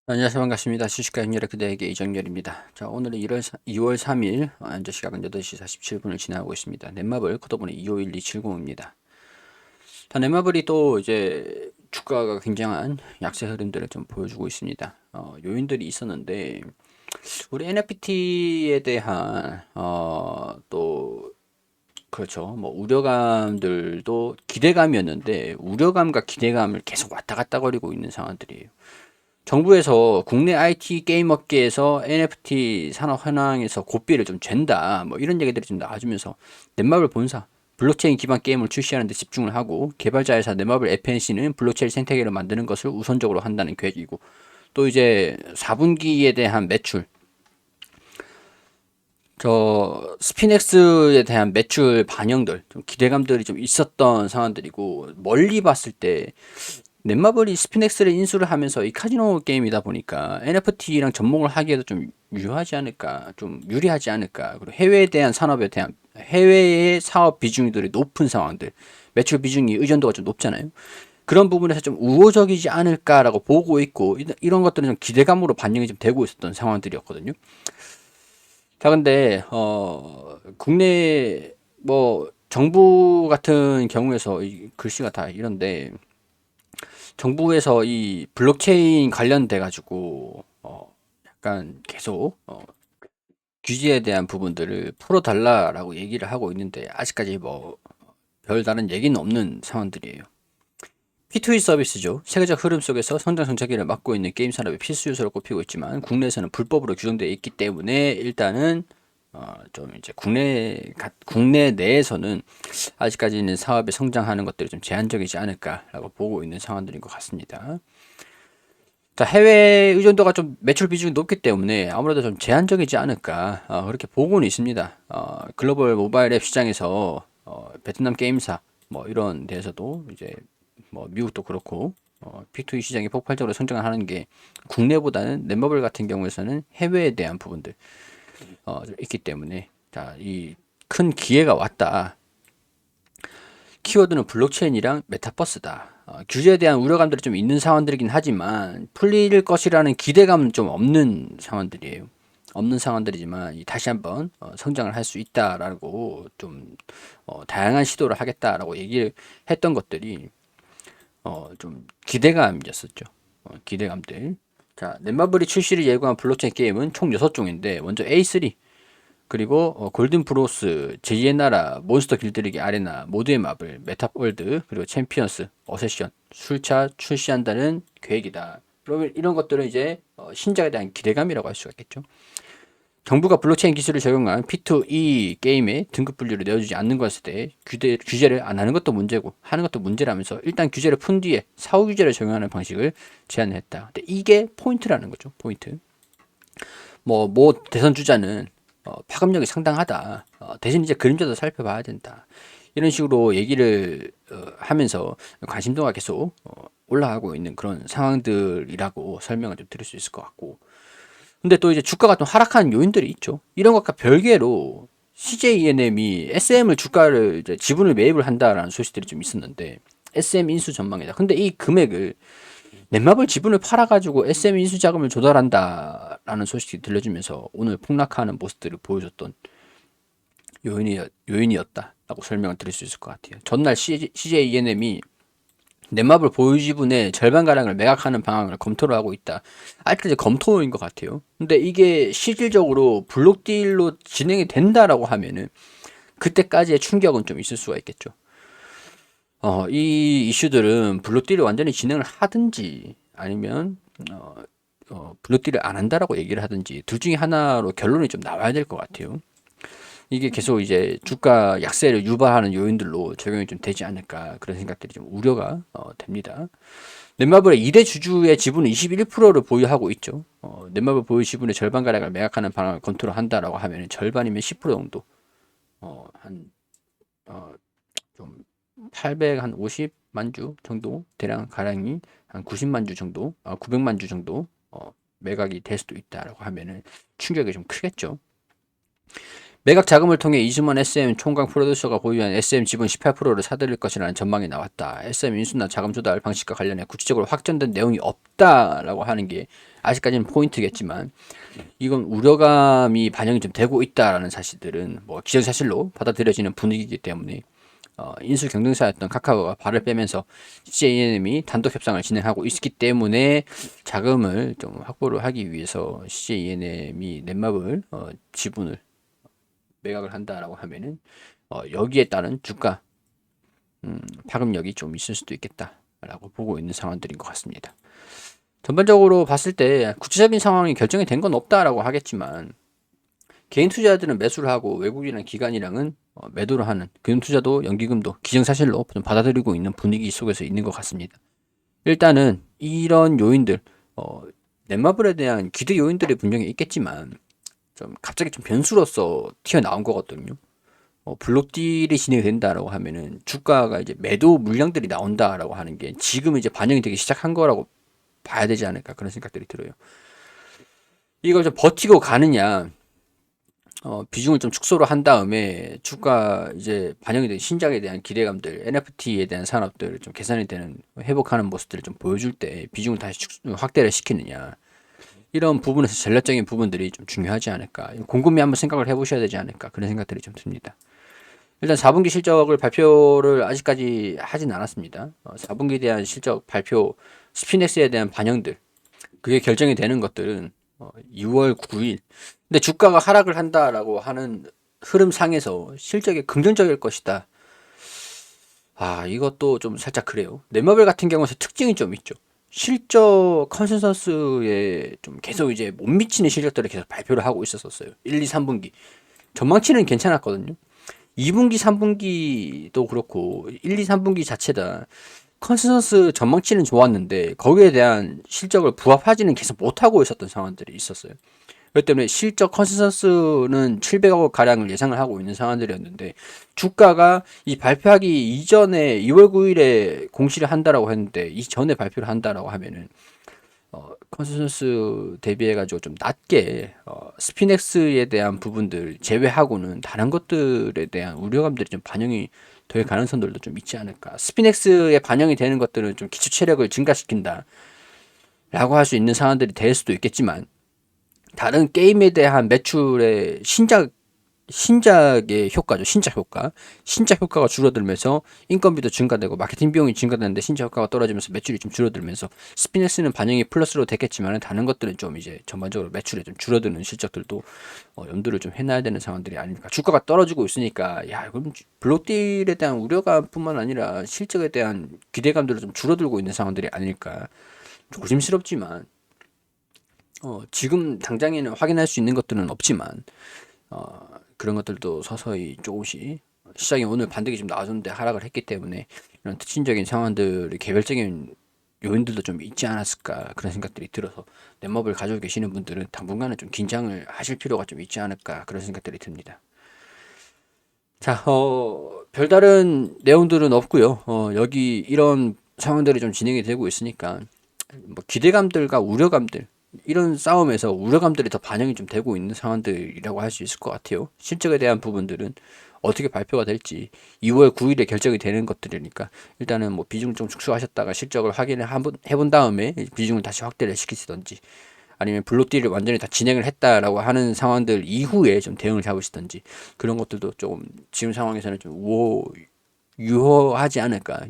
안녕하세요. 반갑습니다. 주식과 행렬의 그대에게 이정열입니다. 자, 오늘은 2월 3일, 현재 시각은 8시 47분을 지나고 있습니다. 넷마블 코드번호 251270입니다. 자, 넷마블이 또 이제 주가가 굉장한 약세 흐름들을 좀 보여주고 있습니다. 요인들이 있었는데, 우리 NFT에 대한, 또, 그렇죠. 뭐, 우려감들도 기대감이었는데, 우려감과 기대감을 계속 왔다 갔다 거리고 있는 상황들이에요. 정부에서 국내 IT 게임 업계에서 NFT 산업 현황에서 고삐를 좀 잰다. 뭐 이런 얘기들이 좀 나와주면서 넷마블 본사 블록체인 기반 게임을 출시하는 데 집중을 하고 개발자 회사 넷마블 FNC는 블록체인 생태계를 만드는 것을 우선적으로 한다는 계획이고 또 이제 4분기에 대한 매출 저 스피넥스에 대한 매출 반영들 좀 기대감들이 좀 있었던 상황들이고 멀리 봤을 때 넷마블이 스피넥스를 인수를 하면서 이 카지노 게임이다 보니까 NFT랑 접목을 하기에도 좀 유효하지 않을까, 좀 유리하지 않을까. 그리고 해외에 대한 산업에 대한 해외의 사업 비중들이 높은 상황들, 매출 비중이 의존도가 좀 높잖아요. 그런 부분에서 좀 우호적이지 않을까라고 보고 있고 이런 것들은 좀 기대감으로 반영이 좀 되고 있었던 상황들이었거든요. 자, 근데 국내 뭐 정부 같은 경우에서 이 글씨가 다 이런데 정부에서 이 블록체인 관련돼 가지고 약간 계속 규제에 대한 부분들을 풀어달라라고 얘기를 하고 있는데 아직까지 뭐 별다른 얘기는 없는 상황들이에요. P2E 서비스죠. 세계적 흐름 속에서 성장 정체기를 맡고 있는 게임 산업의 필수 요소로 꼽히고 있지만 국내에서는 불법으로 규정되어 있기 때문에 일단은 좀 이제 국내 내에서는 아직까지는 사업이 성장하는 것들이 좀 제한적이지 않을까라고 보고 있는 상황들인 것 같습니다. 자, 해외 의존도가 좀 매출 비중이 높기 때문에 아무래도 좀 제한적이지 않을까 그렇게 보고는 있습니다. 글로벌 모바일 앱 시장에서 베트남 게임사 뭐 이런 데서도 이제 뭐 미국도 그렇고 P2E 시장이 폭발적으로 성장을 하는 게 국내보다는 넷마블 같은 경우에서는 해외에 대한 부분들 좀 있기 때문에 자, 이 큰 기회가 왔다. 키워드는 블록체인이랑 메타버스다. 규제에 대한 우려감들이 좀 있는 상황들이긴 하지만 풀릴 것이라는 기대감은 좀 없는 상황들이에요. 없는 상황들이지만 다시 한번 성장을 할 수 있다라고 좀 다양한 시도를 하겠다라고 얘기를 했던 것들이 좀 기대감이었었죠. 기대감들. 자, 넷마블이 출시를 예고한 블록체인 게임은 총 6종인데 먼저 A3 그리고 골든 브로스, 제2의 나라, 몬스터 길들이기 아레나, 모두의 마블, 메타월드, 그리고 챔피언스, 어세션, 술차 출시한다는 계획이다. 그러면 이런 것들은 이제 신작에 대한 기대감이라고 할 수가 있겠죠. 정부가 블록체인 기술을 적용한 P2E 게임에 등급 분류를 내어주지 않는 것에 대해 규제를 안 하는 것도 문제고 하는 것도 문제라면서 일단 규제를 푼 뒤에 사후 규제를 적용하는 방식을 제안했다. 근데 이게 포인트라는 거죠. 포인트. 뭐 대선 주자는 파급력이 상당하다. 대신 이제 그림자도 살펴봐야 된다. 이런 식으로 얘기를 하면서 관심도가 계속 올라가고 있는 그런 상황들이라고 설명을 좀 드릴 수 있을 것 같고. 근데 또 이제 주가가 좀 하락하는 요인들이 있죠. 이런 것과 별개로 CJENM이 SM을 주가를 이제 지분을 매입을 한다라는 소식들이 좀 있었는데 SM 인수 전망이다. 근데 이 금액을 넷마블 지분을 팔아가지고 SM 인수 자금을 조달한다라는 소식이 들려주면서 오늘 폭락하는 모습들을 보여줬던 요인이었다라고 설명을 드릴 수 있을 것 같아요. 전날 CJENM이 넷마블 보유 지분의 절반가량을 매각하는 방안을 검토를 하고 있다. 아직까지 검토인 것 같아요. 근데 이게 실질적으로 블록 딜로 진행이 된다라고 하면은 그때까지의 충격은 좀 있을 수가 있겠죠. 이 이슈들은 블록 딜을 완전히 진행을 하든지 아니면 블록 딜을 안 한다라고 얘기를 하든지 둘 중에 하나로 결론이 좀 나와야 될 것 같아요. 이게 계속 이제 주가 약세를 유발하는 요인들로 적용이 좀 되지 않을까 그런 생각들이 좀 우려가 됩니다. 넷마블의 2대 주주의 지분은 21%를 보유하고 있죠. 넷마블 보유 지분의 절반가량을 매각하는 방안을 검토를 한다라고 하면 절반이면 10% 정도 한 좀 850만 주 정도 대량 가량이 한 90만 주 정도 900만 주 정도 매각이 될 수도 있다라고 하면은 충격이 좀 크겠죠. 매각 자금을 통해 이승만 SM 총괄 프로듀서가 보유한 SM 지분 18%를 사들일 것이라는 전망이 나왔다. SM 인수나 자금 조달 방식과 관련해 구체적으로 확정된 내용이 없다라고 하는 게 아직까지는 포인트겠지만, 이건 우려감이 반영이 좀 되고 있다라는 사실들은 뭐 기정사실로 받아들여지는 분위기이기 때문에, 인수 경쟁사였던 카카오가 발을 빼면서 CJENM이 단독 협상을 진행하고 있기 때문에 자금을 좀 확보를 하기 위해서 CJENM이 넷마블 지분을 매각을 한다라고 하면은, 여기에 따른 주가 파급력이 좀 있을 수도 있겠다라고 보고 있는 상황들인 것 같습니다. 전반적으로 봤을 때 구체적인 상황이 결정이 된 건 없다라고 하겠지만, 개인 투자자들은 매수를 하고 외국인이나 기관이랑은 매도를 하는, 금융 투자도 연기금도 기정사실로 좀 받아들이고 있는 분위기 속에서 있는 것 같습니다. 일단은 이런 요인들, 넷마블에 대한 기대 요인들이 분명히 있겠지만, 좀 갑자기 좀 변수로서 튀어나온 거거든요. 블록딜이 진행이 된다라고 하면은 주가가 이제 매도 물량들이 나온다라고 하는 게 지금 이제 반영이 되기 시작한 거라고 봐야 되지 않을까, 그런 생각들이 들어요. 이걸 좀 버티고 가느냐, 비중을 좀 축소를 한 다음에 주가 이제 반영이 된 신작에 대한 기대감들, NFT에 대한 산업들 좀 개선이 되는, 회복하는 모습들을 좀 보여줄 때 비중을 다시 확대를 시키느냐, 이런 부분에서 전략적인 부분들이 좀 중요하지 않을까, 곰곰이 한번 생각을 해보셔야 되지 않을까, 그런 생각들이 좀 듭니다. 일단 4분기 실적을 발표를 아직까지 하진 않았습니다. 4분기에 대한 실적 발표, 스피넥스에 대한 반영들, 그게 결정이 되는 것들은 6월 9일. 근데 주가가 하락을 한다라고 하는 흐름상에서 실적이 긍정적일 것이다. 이것도 좀 살짝 그래요. 넷마블 같은 경우는 특징이 좀 있죠. 실적 컨센서스에 좀 계속 이제 못 미치는 실적들을 계속 발표를 하고 있었어요. 1, 2, 3분기. 전망치는 괜찮았거든요. 2분기, 3분기도 그렇고 1, 2, 3분기 자체다 컨센서스 전망치는 좋았는데 거기에 대한 실적을 부합하지는 계속 못하고 있었던 상황들이 있었어요. 그렇기 때문에 실적 컨센서스는 700억 가량을 예상을 하고 있는 상황들이었는데, 주가가 이 발표하기 이전에 2월 9일에 공시를 한다라고 했는데 이전에 발표를 한다라고 하면은 컨센서스 대비해가지고 좀 낮게, 스피넥스에 대한 부분들 제외하고는 다른 것들에 대한 우려감들이 좀 반영이 될 가능성들도 좀 있지 않을까. 스피넥스에 반영이 되는 것들은 좀 기초 체력을 증가시킨다 라고 할 수 있는 상황들이 될 수도 있겠지만, 다른 게임에 대한 매출의 신작의 효과죠. 신작 효과가 줄어들면서 인건비도 증가되고 마케팅 비용이 증가되는데 신작 효과가 떨어지면서 매출이 좀 줄어들면서, 스피네스는 반영이 플러스로 됐겠지만 다른 것들은 좀 이제 전반적으로 매출이 좀 줄어드는 실적들도 염두를 좀 해놔야 되는 상황들이 아닐까. 주가가 떨어지고 있으니까 그럼 블록딜에 대한 우려감뿐만 아니라 실적에 대한 기대감들도 좀 줄어들고 있는 상황들이 아닐까. 조심스럽지만, 지금 당장에는 확인할 수 있는 것들은 없지만, 그런 것들도 서서히 조금씩, 시장이 오늘 반등이 좀 나와줬는데 하락을 했기 때문에 이런 특징적인 상황들의 개별적인 요인들도 좀 있지 않았을까, 그런 생각들이 들어서 넷마블 가지고 계시는 분들은 당분간은 좀 긴장을 하실 필요가 좀 있지 않을까, 그런 생각들이 듭니다. 자, 별다른 내용들은 없고요. 여기 이런 상황들이 좀 진행이 되고 있으니까 뭐 기대감들과 우려감들, 이런 싸움에서 우려감들이 더 반영이 좀 되고 있는 상황들이라고 할 수 있을 것 같아요. 실적에 대한 부분들은 어떻게 발표가 될지 2월 9일에 결정이 되는 것들이니까, 일단은 뭐 비중을 좀 축소하셨다가 실적을 확인을 해본 다음에 비중을 다시 확대를 시키시던지, 아니면 블록딜을 완전히 다 진행을 했다라고 하는 상황들 이후에 좀 대응을 잡으시던지, 그런 것들도 조금 지금 상황에서는 좀 유효하지 않을까,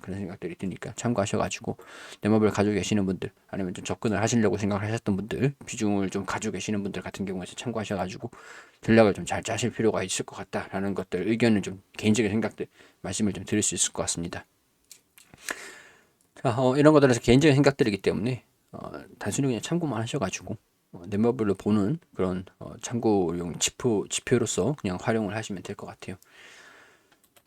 그런 생각들이 드니까 참고하셔가지고, 넷마블 가지고 계시는 분들, 아니면 좀 접근을 하시려고 생각하셨던 분들, 비중을 좀 가지고 계시는 분들 같은 경우에 참고하셔가지고 전략을 좀 잘 짜실 필요가 있을 것 같다라는 것들, 의견은 좀 개인적인 생각들 말씀을 좀 드릴 수 있을 것 같습니다. 자, 이런 것들에서 개인적인 생각들이기 때문에 단순히 그냥 참고만 하셔가지고, 넷마블로 보는 그런 참고용 지표로서 그냥 활용을 하시면 될 것 같아요.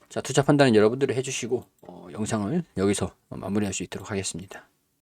자, 투자 판단은 여러분들이 해주시고, 영상을 여기서 마무리할 수 있도록 하겠습니다.